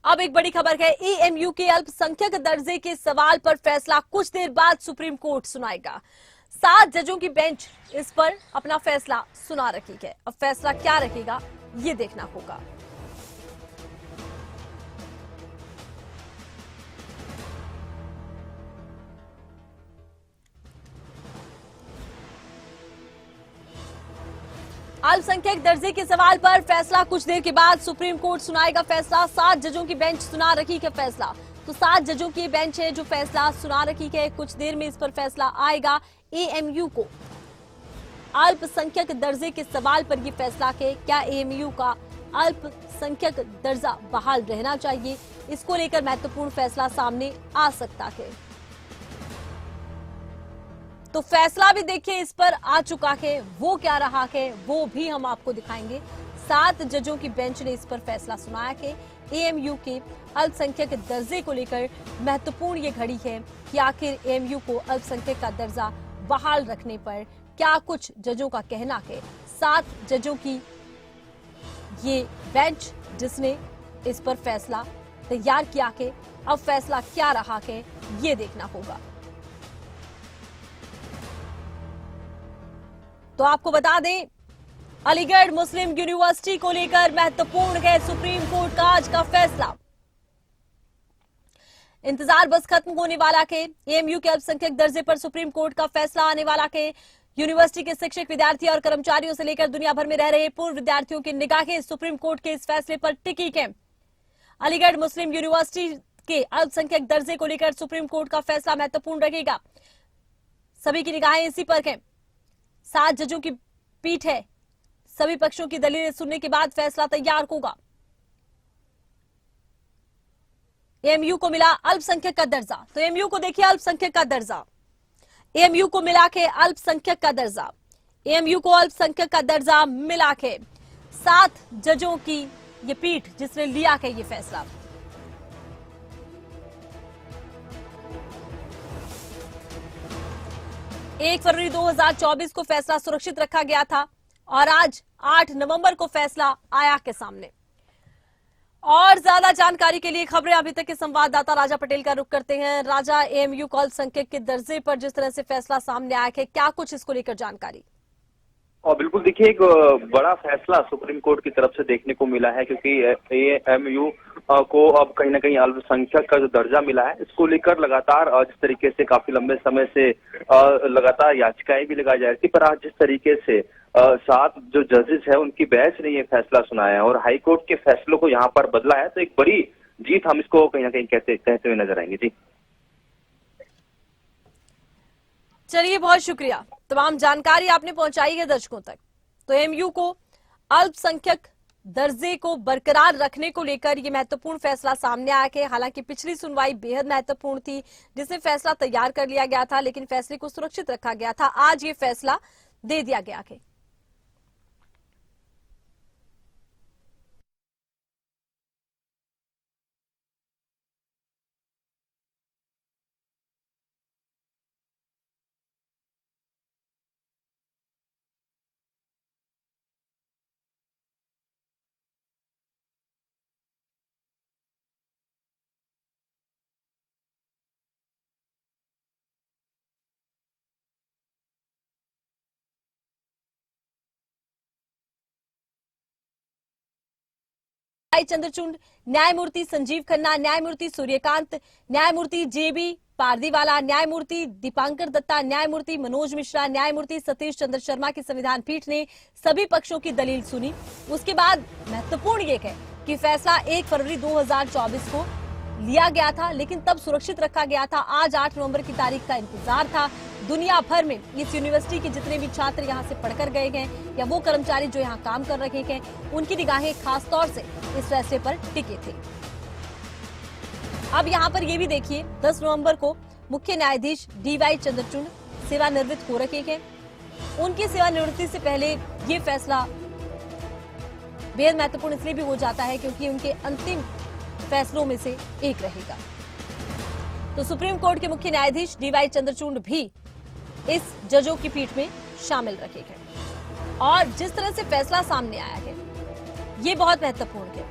अब एक बड़ी खबर है, एएमयू के अल्पसंख्यक दर्जे के सवाल पर फैसला कुछ देर बाद सुप्रीम कोर्ट सुनाएगा। 7 जजों की बेंच इस पर अपना फैसला सुना रही है। अब फैसला क्या रखेगा ये देखना होगा। अल्पसंख्यक दर्जे के सवाल पर फैसला कुछ देर के बाद सुप्रीम कोर्ट सुनाएगा फैसला। 7 जजों की बेंच सुना रही है फैसला। तो 7 जजों की बेंच है जो फैसला सुना रही है। कुछ देर में इस पर फैसला आएगा। एएमयू को अल्पसंख्यक दर्जे के सवाल पर यह फैसला है, क्या एएमयू का अल्पसंख्यक दर्जा बहाल रहना चाहिए, इसको लेकर महत्वपूर्ण फैसला सामने आ सकता है। तो फैसला भी देखिए इस पर आ चुका है, वो क्या रहा है वो भी हम आपको दिखाएंगे। 7 जजों की बेंच ने इस पर फैसला सुनाया है। एएमयू के अल्पसंख्यक दर्जे को लेकर महत्वपूर्ण ये घड़ी है कि आखिर एएमयू को अल्पसंख्यक का दर्जा बहाल रखने पर क्या कुछ जजों का कहना है। 7 जजों की ये बेंच जिसने इस पर फैसला तैयार किया है, अब फैसला क्या रहा है ये देखना होगा। तो आपको बता दें, अलीगढ़ मुस्लिम यूनिवर्सिटी को लेकर महत्वपूर्ण है सुप्रीम कोर्ट का आज का फैसला। इंतजार बस खत्म होने वाला है। एएमयू के अल्पसंख्यक दर्जे पर सुप्रीम कोर्ट का फैसला आने वाला है। यूनिवर्सिटी के शिक्षक, विद्यार्थी और कर्मचारियों से लेकर दुनिया भर में रह रहे पूर्व विद्यार्थियों की निगाहें सुप्रीम कोर्ट के इस फैसले पर टिकी है। अलीगढ़ मुस्लिम यूनिवर्सिटी के अल्पसंख्यक दर्जे को लेकर सुप्रीम कोर्ट का फैसला महत्वपूर्ण रहेगा। सभी की निगाहें इसी पर हैं। 7 जजों की पीठ है। सभी पक्षों की दलीलें सुनने के बाद फैसला तैयार होगा। एएमयू को मिला अल्पसंख्यक का दर्जा। तो एएमयू को देखिए, अल्पसंख्यक का दर्जा, एएमयू को मिला के अल्पसंख्यक का दर्जा, एएमयू को अल्पसंख्यक का दर्जा मिला के 7 जजों की ये पीठ जिसने लिया है ये फैसला। एक फरवरी 2024 को फैसला सुरक्षित रखा गया था और आज 8 नवंबर को फैसला आया के सामने। और ज्यादा जानकारी के लिए खबरें अभी तक के संवाददाता राजा पटेल का रुख करते हैं। राजा, एएमयू को अल्पसंख्यक के दर्जे पर जिस तरह से फैसला सामने आया है, क्या कुछ इसको लेकर जानकारी? और बिल्कुल देखिए, एक बड़ा फैसला सुप्रीम कोर्ट की तरफ से देखने को मिला है, क्योंकि एएमयू को अब कहीं ना कहीं अल्पसंख्यक का जो दर्जा मिला है, इसको लेकर लगातार जिस तरीके से काफी लंबे समय से लगातार याचिकाएं भी लगाई जा रही थी, पर आज जिस तरीके से 7 जो जजेस है उनकी बेंच ने ये फैसला सुनाया है और हाईकोर्ट के फैसलों को यहाँ पर बदला है, तो एक बड़ी जीत हम इसको कहीं ना कहीं कहते हुए नजर आएंगे। जी चलिए, बहुत शुक्रिया, तमाम जानकारी आपने पहुंचाई है दर्शकों तक। तो एएमयू को अल्पसंख्यक दर्जे को बरकरार रखने को लेकर यह महत्वपूर्ण फैसला सामने आया है। हालांकि पिछली सुनवाई बेहद महत्वपूर्ण थी जिसमें फैसला तैयार कर लिया गया था, लेकिन फैसले को सुरक्षित रखा गया था। आज ये फैसला दे दिया गया है। चंद्रचूड़, न्यायमूर्ति संजीव खन्ना, न्यायमूर्ति सूर्यकांत, न्यायमूर्ति जेबी पारदीवाला, न्यायमूर्ति दीपांकर दत्ता, न्यायमूर्ति मनोज मिश्रा, न्यायमूर्ति सतीश चंद्र शर्मा की संविधान पीठ ने सभी पक्षों की दलील सुनी। उसके बाद महत्वपूर्ण यह है कि फैसला 1 फरवरी 2024 को लिया गया था, लेकिन तब सुरक्षित रखा गया था। आज 8 नवंबर की तारीख का इंतजार था। दुनिया भर में इस यूनिवर्सिटी के जितने भी छात्र यहाँ से पढ़कर गए हैं या वो कर्मचारी जो यहाँ काम कर रहे हैं, उनकी निगाहें खास तौर से इस फैसले पर टिके थे। अब यहाँ पर ये भी देखिए, 10 नवंबर को मुख्य न्यायाधीश डीवाई चंद्रचूड़ सेवानिवृत्त हो रहे हैं। उनकी सेवानिवृत्ति से पहले ये फैसला बेहद महत्वपूर्ण इसलिए भी हो जाता है क्योंकि उनके अंतिम फैसलों में से एक रहेगा। तो सुप्रीम कोर्ट के मुख्य न्यायाधीश डीवाई चंद्रचूड़ भी इस जजों की पीठ में शामिल रखे गए और जिस तरह से फैसला सामने आया है ये बहुत महत्वपूर्ण है।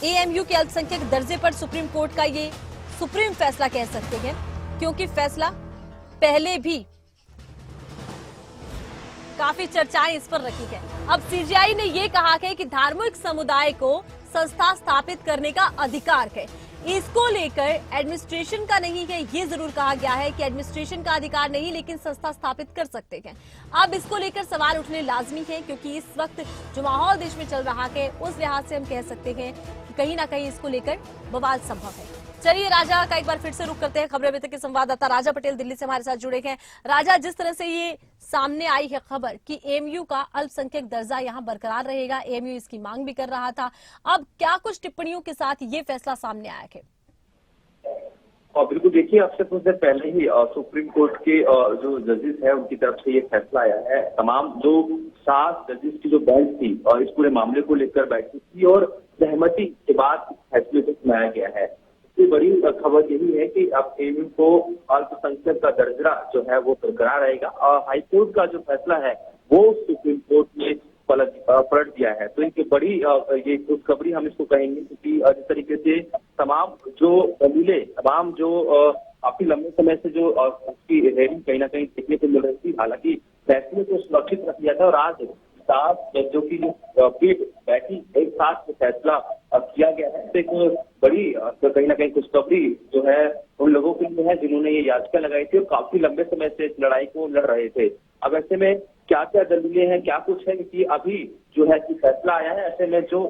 एएमयू के अल्पसंख्यक दर्जे पर सुप्रीम कोर्ट का ये सुप्रीम फैसला कह सकते हैं, क्योंकि फैसला पहले भी काफी चर्चाएं इस पर रखी है। अब सीजीआई ने ये कहा है कि धार्मिक समुदाय को संस्था स्थापित करने का अधिकार है। इसको लेकर एडमिनिस्ट्रेशन का नहीं है, ये जरूर कहा गया है कि एडमिनिस्ट्रेशन का अधिकार नहीं, लेकिन संस्था स्थापित कर सकते हैं। अब इसको लेकर सवाल उठने लाजमी है, क्योंकि इस वक्त जो माहौल देश में चल रहा है उस लिहाज से हम कह सकते हैं कि कहीं ना कहीं इसको लेकर बवाल संभव है। चलिए राजा का एक बार फिर से रुख करते हैं। खबरें अभी तक के संवाददाता राजा पटेल दिल्ली से हमारे साथ जुड़े हैं। राजा, जिस तरह से ये सामने आई है खबर कि एएमयू का अल्पसंख्यक दर्जा यहां बरकरार रहेगा, एएमयू इसकी मांग भी कर रहा था, अब क्या कुछ टिप्पणियों के साथ ये फैसला सामने आया है? और बिल्कुल देखिए, अब से कुछ देर पहले ही सुप्रीम कोर्ट के जो जजेस हैं उनकी तरफ से ये फैसला आया है। तमाम जो 7 जजेस की जो बेंच थी और इस पूरे मामले को लेकर बैठी थी और सहमति के बाद इस फैसले को सुनाया गया है। सबसे बड़ी खबर यही है कि अब एएमयू को अल्पसंख्यक का दर्जा जो है वो बरकरार रहेगा और हाईकोर्ट का जो फैसला है वो सुप्रीम कोर्ट ने पलट दिया है। तो इनकी बड़ी ये खुशखबरी हम इसको कहेंगे, क्योंकि जिस तरीके से तमाम जो दलीलें, तमाम जो काफी लंबे समय से जो उसकी हेयरिंग कहीं ना कहीं देखने को मिल रही थी, हालांकि फैसले को सुरक्षित रख दिया था और आज 7 जजों की जो पीठ बैठी एक साथ फैसला किया गया है। तो एक बड़ी कहीं ना कहीं खुशखबरी जो है उन लोगों के लिए है जिन्होंने ये याचिका लगाई थी और काफी लंबे समय से इस लड़ाई को लड़ रहे थे। अब ऐसे में क्या क्या दलीलें हैं, क्या कुछ है कि अभी जो है कि फैसला आया है, ऐसे में जो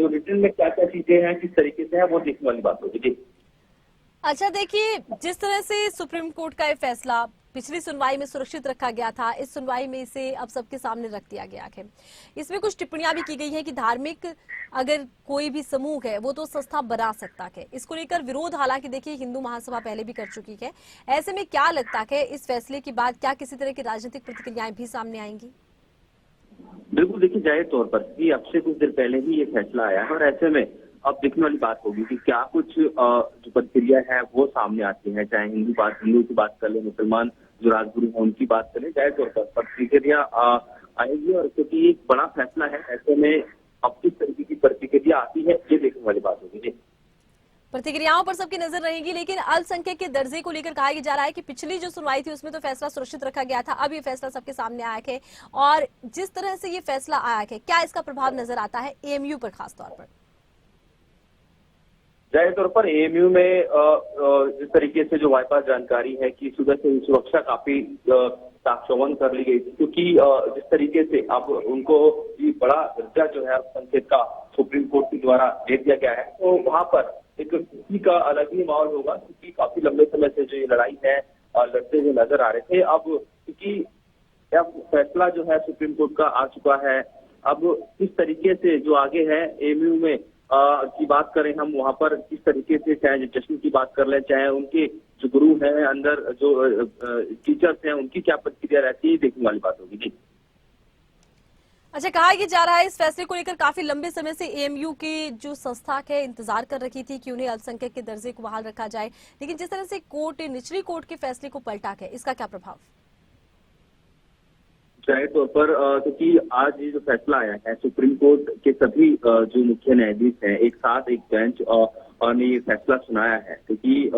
रिटर्न में क्या क्या चीजें हैं, किस तरीके से है, वो देखने वाली बात होगी। अच्छा, देखिए जिस तरह से सुप्रीम कोर्ट का ये फैसला पिछली सुनवाई में सुरक्षित रखा गया था, इस सुनवाई में इसे अब सबके सामने रख दिया गया है। इसमें कुछ टिप्पणियां भी की गई है कि धार्मिक अगर कोई भी समूह है वो तो संस्था बना सकता है। इसको लेकर विरोध हालांकि देखिए हिंदू महासभा पहले भी कर चुकी है। ऐसे में क्या लगता है इस फैसले के बाद क्या किसी तरह की राजनीतिक प्रतिक्रियाएं भी सामने आएंगी? बिल्कुल देखिए, जाहिर तौर पर कि अब से कुछ देर पहले ही ये फैसला आया है और ऐसे में अब देखने वाली बात होगी कि क्या कुछ जो प्रतिक्रिया है वो सामने आती है। चाहे हिंदू की बात कर ले, मुसलमान जो राजगुरु हैं उनकी बात करें, जाहिर तौर पर प्रतिक्रिया आएगी। और क्योंकि एक बड़ा फैसला है, ऐसे में अब किस तरीके की प्रतिक्रिया आती है ये देखने वाली बात होगी। प्रतिक्रियाओं पर सबकी नजर रहेगी, लेकिन अल्पसंख्यक के दर्जे को लेकर कहा जा रहा है कि पिछली जो सुनवाई थी उसमें तो फैसला सुरक्षित रखा गया था, अब ये फैसला सबके सामने आया है और जिस तरह से ये फैसला आया है क्या इसका प्रभाव नजर आता है एएमयू पर खासतौर पर? जाहिर तौर पर एएमयू में जिस तरीके से जो हमारे पास जानकारी है कि सुबह से सुरक्षा काफी चौवन कर ली गई थी, क्योंकि जिस तरीके से अब उनको ये बड़ा दर्जा जो है अल्पसंख्यक का सुप्रीम कोर्ट के द्वारा दे दिया गया है, तो वहां पर एक खुशी का अलग ही माहौल होगा, क्योंकि काफी लंबे समय से जो ये लड़ाई है लड़ते हुए नजर आ रहे थे। अब क्योंकि अब फैसला जो है सुप्रीम कोर्ट का आ चुका है, अब किस तरीके से जो आगे है एएमयू में की बात करें हम, वहां पर किस तरीके से, चाहे जश्न की बात कर लें, चाहे उनके जो गुरु हैं अंदर जो टीचर्स हैं उनकी क्या प्रतिक्रिया रहती है, देखने वाली बात होगी। जी अच्छा, कहा यह जा रहा है इस फैसले को लेकर काफी लंबे समय से एएमयू की जो संस्था है इंतजार कर रखी थी कि उन्हें अल्पसंख्यक के दर्जे को बहाल रखा जाए, लेकिन जिस तरह से कोर्ट निचली कोर्ट के फैसले को पलटा है, इसका क्या प्रभाव? जाहिर तौर पर क्योंकि आज ये जो फैसला आया है, सुप्रीम कोर्ट के सभी जो मुख्य न्यायाधीश हैं एक साथ एक बेंच ने ये फैसला सुनाया है, क्योंकि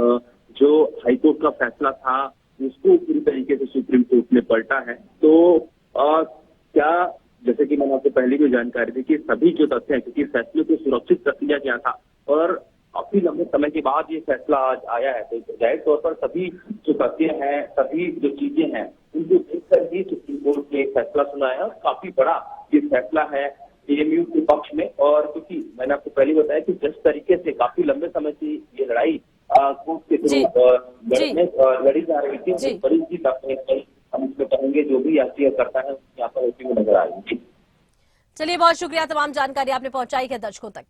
जो हाईकोर्ट का फैसला था उसको पूरी तरीके से सुप्रीम कोर्ट ने पलटा है। तो क्या, जैसे कि मैंने आपको पहले भी जानकारी दी कि सभी जो तथ्य है, क्योंकि फैसले को सुरक्षित रख लिया गया था और काफी लंबे समय के बाद ये फैसला आज आया है, तो जाहिर तौर पर सभी जो तथ्य हैं, सभी जो चीजें हैं उनको देखकर ही सुप्रीम कोर्ट ने फैसला सुनाया है और काफी बड़ा ये फैसला है एएमयू के पक्ष में। और क्योंकि मैंने आपको पहले बताया कि जिस तरीके से काफी लंबे समय से ये लड़ाई कोर्ट के थ्रू लड़ी जा रही थी, बड़ी जीत हम इसमें कहेंगे जो भी याचिका करता है यहाँ पर होती हुई नजर आ रही है। चलिए, बहुत शुक्रिया, तमाम जानकारी आपने पहुंचाई है दर्शकों तक।